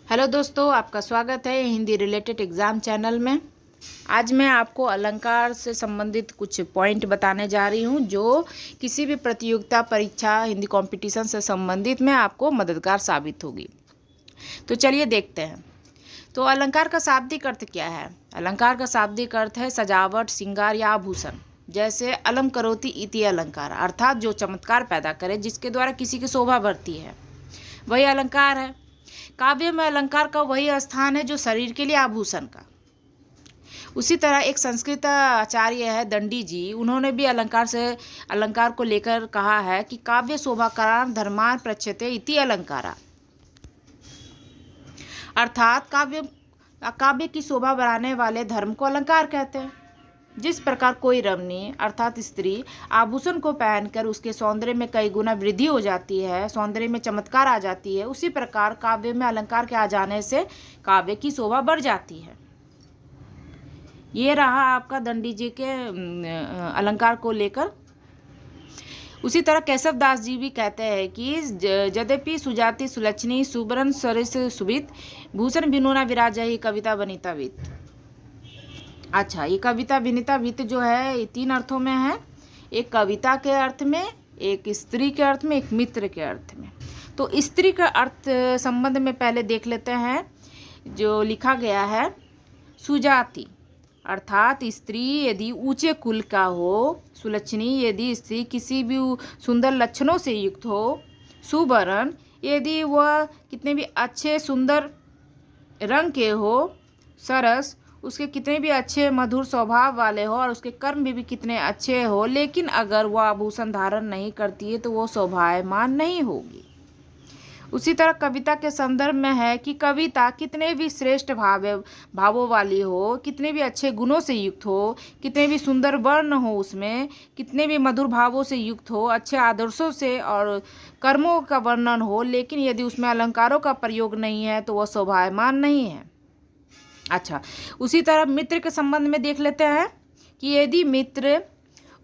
Hello दोस्तों, आपका स्वागत है हिंदी रिलेटेड एग्ज़ाम चैनल में। आज मैं आपको अलंकार से संबंधित कुछ पॉइंट बताने जा रही हूं जो किसी भी प्रतियोगिता परीक्षा हिंदी कंपटीशन से संबंधित में आपको मददगार साबित होगी। तो चलिए देखते हैं। तो अलंकार का शाब्दिक अर्थ क्या है? अलंकार का शाब्दिक अर्थ है सजावट, श्रृंगार या आभूषण। जैसे अलम करोति इति अलंकार, अर्थात जो चमत्कार पैदा करे, जिसके द्वारा किसी की शोभा बढ़ती है, वही अलंकार है। काव्य में अलंकार का वही स्थान है जो शरीर के लिए आभूषण का। उसी तरह एक संस्कृत आचार्य है दंडी जी, उन्होंने भी अलंकार को लेकर कहा है कि काव्य शोभाकारान धर्मान प्रच्यते इति अलंकारा, अर्थात काव्य की शोभा बढ़ाने वाले धर्म को अलंकार कहते हैं। जिस प्रकार कोई रमणी अर्थात स्त्री आभूषण को पहनकर उसके सौंदर्य में कई गुना वृद्धि हो जाती है, सौंदर्य में चमत्कार आ जाती है, उसी प्रकार काव्य में अलंकार के आ जाने से काव्य की शोभा बढ़ जाती है। ये रहा आपका दंडी जी के अलंकार को लेकर। उसी तरह केशव दास जी भी कहते हैं कि यद्यपि सुजाति सुलक्षणी सुबरन सरिस सुबित भूषण बिनोना विराजहि कविता वनिता वित। अच्छा, ये कविता विनीता वित्त जो है ये तीन अर्थों में है। एक कविता के अर्थ में, एक स्त्री के अर्थ में, एक मित्र के अर्थ में। तो स्त्री का अर्थ संबंध में पहले देख लेते हैं। जो लिखा गया है, सुजाति अर्थात स्त्री यदि ऊंचे कुल का हो, सुलक्षणी यदि स्त्री किसी भी सुंदर लक्षणों से युक्त हो, सुवर्ण यदि वह कितने भी अच्छे सुंदर रंग के हो, सरस उसके कितने भी अच्छे मधुर स्वभाव वाले हो और उसके कर्म भी कितने अच्छे हो, लेकिन अगर वह आभूषण धारण नहीं करती है तो वो शोभायमान नहीं होगी। उसी तरह कविता के संदर्भ में है कि कविता कितने भी श्रेष्ठ भावों वाली हो, कितने भी अच्छे गुणों से युक्त हो, कितने भी सुंदर वर्ण हो, उसमें कितने भी मधुर भावों से युक्त हो, अच्छे आदर्शों से और कर्मों का वर्णन हो, लेकिन यदि उसमें अलंकारों का प्रयोग नहीं है तो वह शोभायमान नहीं है। अच्छा, उसी तरह मित्र के संबंध में देख लेते हैं कि यदि मित्र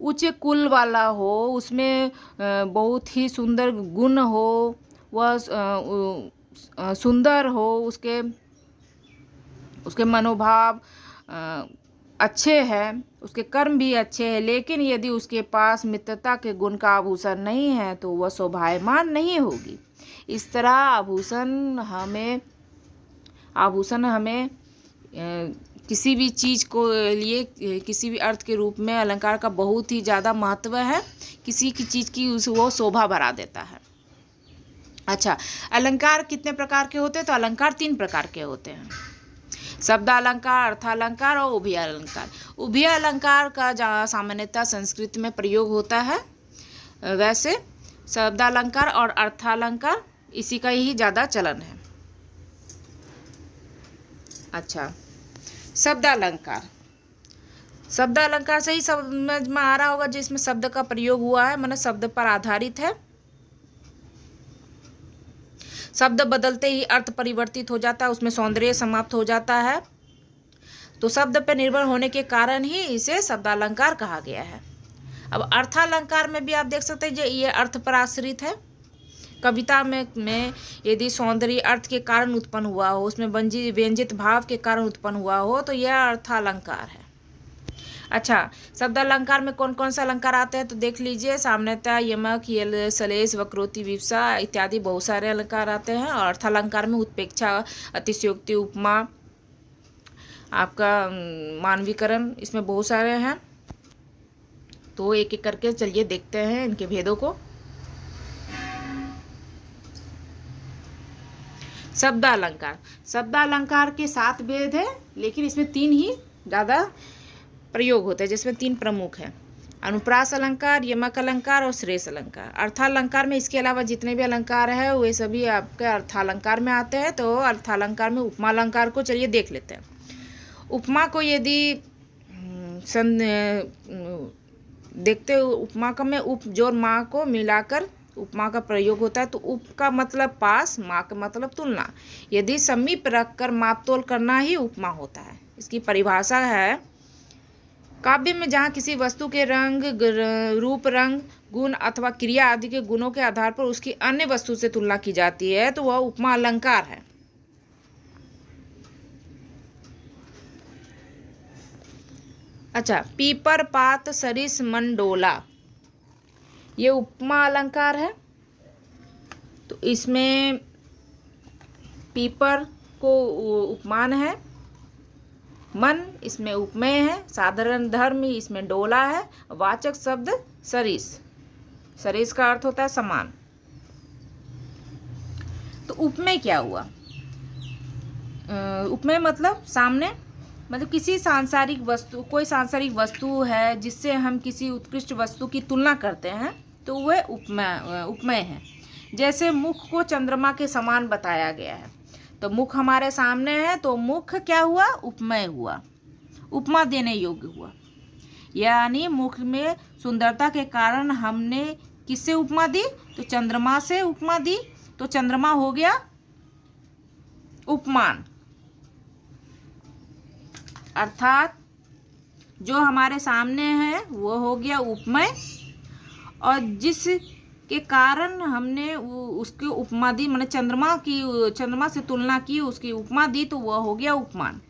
ऊंचे कुल वाला हो, उसमें बहुत ही सुंदर गुण हो, वह सुंदर हो, उसके मनोभाव अच्छे हैं, उसके कर्म भी अच्छे हैं, लेकिन यदि उसके पास मित्रता के गुण का आभूषण नहीं है तो वह शोभायमान नहीं होगी। इस तरह आभूषण हमें किसी भी चीज़ को लिए किसी भी अर्थ के रूप में अलंकार का बहुत ही ज़्यादा महत्व है। किसी की चीज़ की वो शोभा बढ़ा देता है। अच्छा, अलंकार कितने प्रकार के होते हैं? तो अलंकार तीन प्रकार के होते हैं, शब्द अलंकार, अर्थालंकार और उभय अलंकार। उभय अलंकार का सामान्यतः संस्कृत में प्रयोग होता है, वैसे शब्द अलंकार और अर्थालंकार इसी का ही ज़्यादा चलन है। अच्छा, शब्द अलंकार से ही समझ में आ रहा होगा जिसमें शब्द का प्रयोग हुआ है, माने शब्द पर आधारित है। शब्द बदलते ही अर्थ परिवर्तित हो जाता है, उसमें सौंदर्य समाप्त हो जाता है। तो शब्द पर निर्भर होने के कारण ही इसे शब्दालंकार कहा गया है। अब अर्थालंकार में भी आप देख सकते हैं ये अर्थ पर आश्रित है। कविता में यदि सौंदर्य अर्थ के कारण उत्पन्न हुआ हो, उसमें व्यंजित भाव के कारण उत्पन्न हुआ हो, तो यह अर्थालंकार है। अच्छा, शब्द अलंकार में कौन कौन सा अलंकार आते हैं तो देख लीजिए। सामान्यतः यमक, यल, सलेश, वक्रोक्ति, विवक्षा इत्यादि बहुत सारे अलंकार आते हैं। और अर्थालंकार में उत्प्रेक्षा, अतिशयोक्ति, उपमा, आपका मानवीकरण, इसमें बहुत सारे हैं। तो एक एक करके चलिए देखते हैं इनके भेदों को। शब्दालंकार के 7 भेद है, लेकिन इसमें 3 ही ज़्यादा प्रयोग होते हैं, जिसमें 3 प्रमुख हैं, अनुप्रास अलंकार, यमक अलंकार और श्रेष्ठ अलंकार। अर्थालंकार में इसके अलावा जितने भी अलंकार है वे सभी आपके अर्थालंकार में आते हैं। तो अर्थालंकार में उपमा अलंकार को चलिए देख लेते हैं। उपमा को यदि देखते हो, उपमा का में उप जोड़ माँ को मिलाकर उपमा का प्रयोग होता है। तो उप का मतलब पास, माँ का मतलब तुलना। यदि समीप रखकर माप तोल करना ही उपमा होता है। इसकी परिभाषा है, काव्य में जहाँ किसी वस्तु के रंग, रूप, रंग, गुण अथवा क्रिया आदि के गुणों के आधार पर उसकी अन्य वस्तु से तुलना की जाती है तो वह उपमा अलंकार है। अच्छा, पीपर पात सरिस मन डोला, ये उपमा अलंकार है। तो इसमें पीपर को उपमान है, मन इसमें उपमेय है, साधारण धर्म इसमें डोला है, वाचक शब्द सरिस, सरिस का अर्थ होता है समान। तो उपमेय क्या हुआ? उपमेय मतलब सामने, मतलब किसी सांसारिक वस्तु, कोई सांसारिक वस्तु है जिससे हम किसी उत्कृष्ट वस्तु की तुलना करते हैं तो वह उपमेय है। जैसे मुख को चंद्रमा के समान बताया गया है, तो मुख हमारे सामने है तो मुख क्या हुआ? उपमेय हुआ, उपमा देने योग्य हुआ। यानी मुख में सुंदरता के कारण हमने किससे उपमा दी? तो चंद्रमा से उपमा दी, तो चंद्रमा हो गया उपमान, अर्थात जो हमारे सामने है वो हो गया उपमेय, और जिस के कारण हमने उसकी उपमा दी, मैंने चंद्रमा से तुलना की, उसकी उपमा दी, तो वह हो गया उपमान।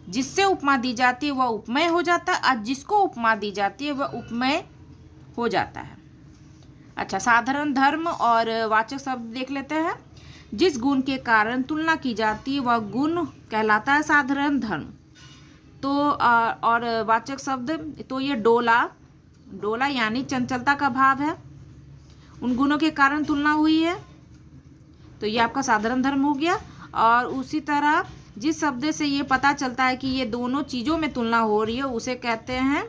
जिससे उपमा दी जाती है वह उपमेय हो जाता है, और जिसको उपमा दी जाती है वह उपमेय हो जाता है। अच्छा, साधारण धर्म और वाचक शब्द देख लेते हैं। जिस गुण के कारण तुलना की जाती है वह गुण कहलाता है साधारण धर्म। तो और वाचक शब्द, तो ये डोला, डोला यानी चंचलता का भाव है, उन गुणों के कारण तुलना हुई है, तो ये आपका साधारण धर्म हो गया। और उसी तरह जिस शब्द से ये पता चलता है कि ये दोनों चीज़ों में तुलना हो रही है उसे कहते हैं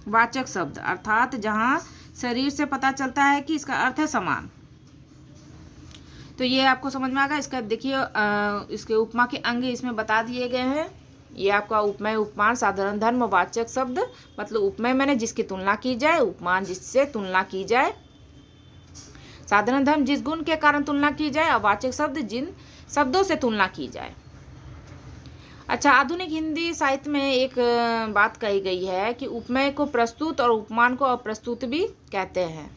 वाचक शब्द, अर्थात जहाँ शरीर से पता चलता है कि इसका अर्थ है समान। तो ये आपको समझ में आ गया। इसका देखिए इसके उपमा के अंग इसमें बता दिए गए हैं। ये आपका उपमेय, उपमान, साधारण धर्म, वाचक शब्द, मतलब उपमेय मैंने जिसकी तुलना की जाए, उपमान जिससे तुलना की जाए, साधारण धर्म जिस गुण के कारण तुलना की जाए, और वाचक शब्द जिन शब्दों से तुलना की जाए। अच्छा, आधुनिक हिंदी साहित्य में एक बात कही गई है कि उपमेय को प्रस्तुत और उपमान को अप्रस्तुत भी कहते हैं।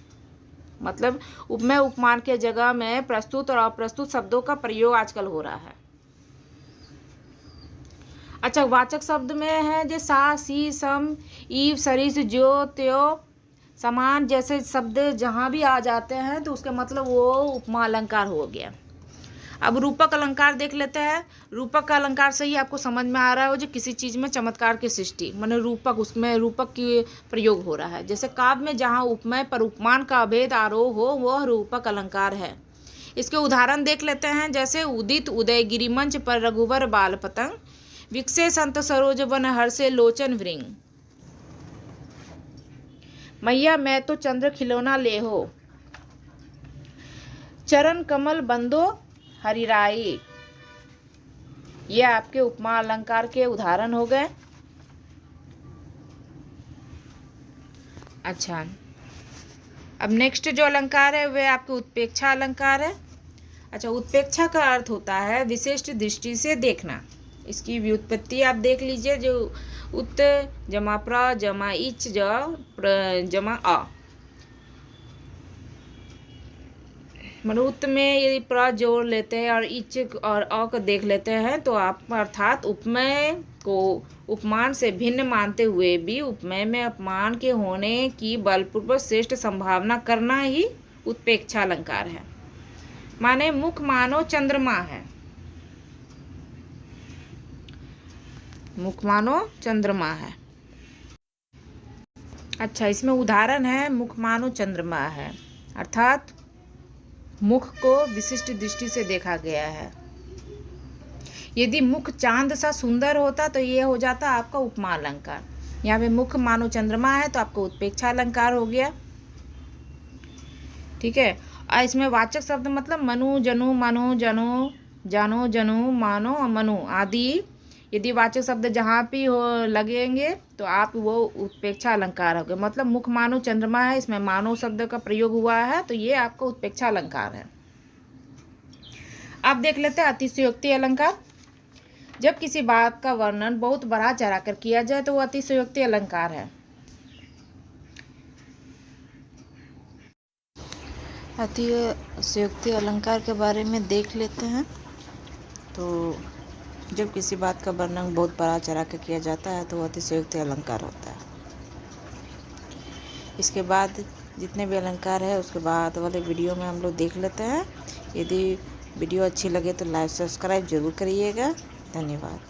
मतलब उपमेय उपमान के जगह में प्रस्तुत और अप्रस्तुत शब्दों का प्रयोग आजकल हो रहा है। अच्छा, वाचक शब्द में है जो सा, सी, सम, ईव, सरिस, जो, त्यो, समान जैसे शब्द जहाँ भी आ जाते हैं तो उसका मतलब वो उपमा अलंकार हो गया। अब रूपक अलंकार देख लेते हैं। रूपक का अलंकार से ही आपको समझ में आ रहा है जो किसी चीज़ में चमत्कार की सृष्टि, माने रूपक, उसमें रूपक की प्रयोग हो रहा है। जैसे काव्य में जहाँ उपमेय पर उपमान का अभेद आरोह हो वह रूपक अलंकार है। इसके उदाहरण देख लेते हैं। जैसे उदित उदय गिरिमंच पर रघुवर बाल पतंग, विकसे संत सरोज वन हर्षे लोचन वृंग, मैया मैं तो चंद्र खिलौना ले हो, चरण कमल बंदो हरिराई। ये आपके उपमा अलंकार के उदाहरण हो गए। अच्छा, अब नेक्स्ट जो अलंकार है वह आपके उत्प्रेक्षा अलंकार है। अच्छा, उत्प्रेक्षा का अर्थ होता है विशिष्ट दृष्टि से देखना। इसकी व्युत्पत्ति आप देख लीजिए, जो उत जमा प्र जमा इच जमा अ, मनुत में यदि प्र जोड़ लेते हैं और इच और अ को देख लेते हैं तो आप अर्थात उपमेय को उपमान से भिन्न मानते हुए भी उपमेय में अपमान के होने की बलपूर्वक श्रेष्ठ संभावना करना ही उत्प्रेक्षा अलंकार है। माने मुख मानो चंद्रमा है, मुख मानो चंद्रमा है। अच्छा, इसमें उदाहरण है मुख मानो चंद्रमा है, अर्थात मुख को विशिष्ट दृष्टि से देखा गया है। यदि मुख चांद सा सुंदर होता तो ये हो जाता आपका उपमा अलंकार। यहाँ पे मुख मानो चंद्रमा है तो आपका उत्प्रेक्षा अलंकार हो गया। ठीक है, और इसमें वाचक शब्द मतलब मनु, जनु, मनु, जनु, जानो, जनु, मानो और मनु आदि यदि वाचक शब्द जहाँ भी हो लगेंगे तो आप वो उत्प्रेक्षा अलंकार हो गए। मतलब मुख मानो चंद्रमा है, इसमें मानो शब्द का प्रयोग हुआ है तो ये आपका उत्प्रेक्षा अलंकार है। अब देख लेते हैं अतिशयोक्ति अलंकार। जब किसी बात का वर्णन बहुत बढ़ा चढ़ा कर किया जाए तो वो अतिशयोक्ति अलंकार है। अतिशयोक्ति अलंकार के बारे में देख लेते हैं। तो जब किसी बात का वर्णन बहुत बढ़ा चढ़ा कर किया जाता है तो वह अतिशयोक्ति अलंकार होता है। इसके बाद जितने भी अलंकार है उसके बाद वाले वीडियो में हम लोग देख लेते हैं। यदि वीडियो अच्छी लगे तो लाइक सब्सक्राइब जरूर करिएगा। धन्यवाद।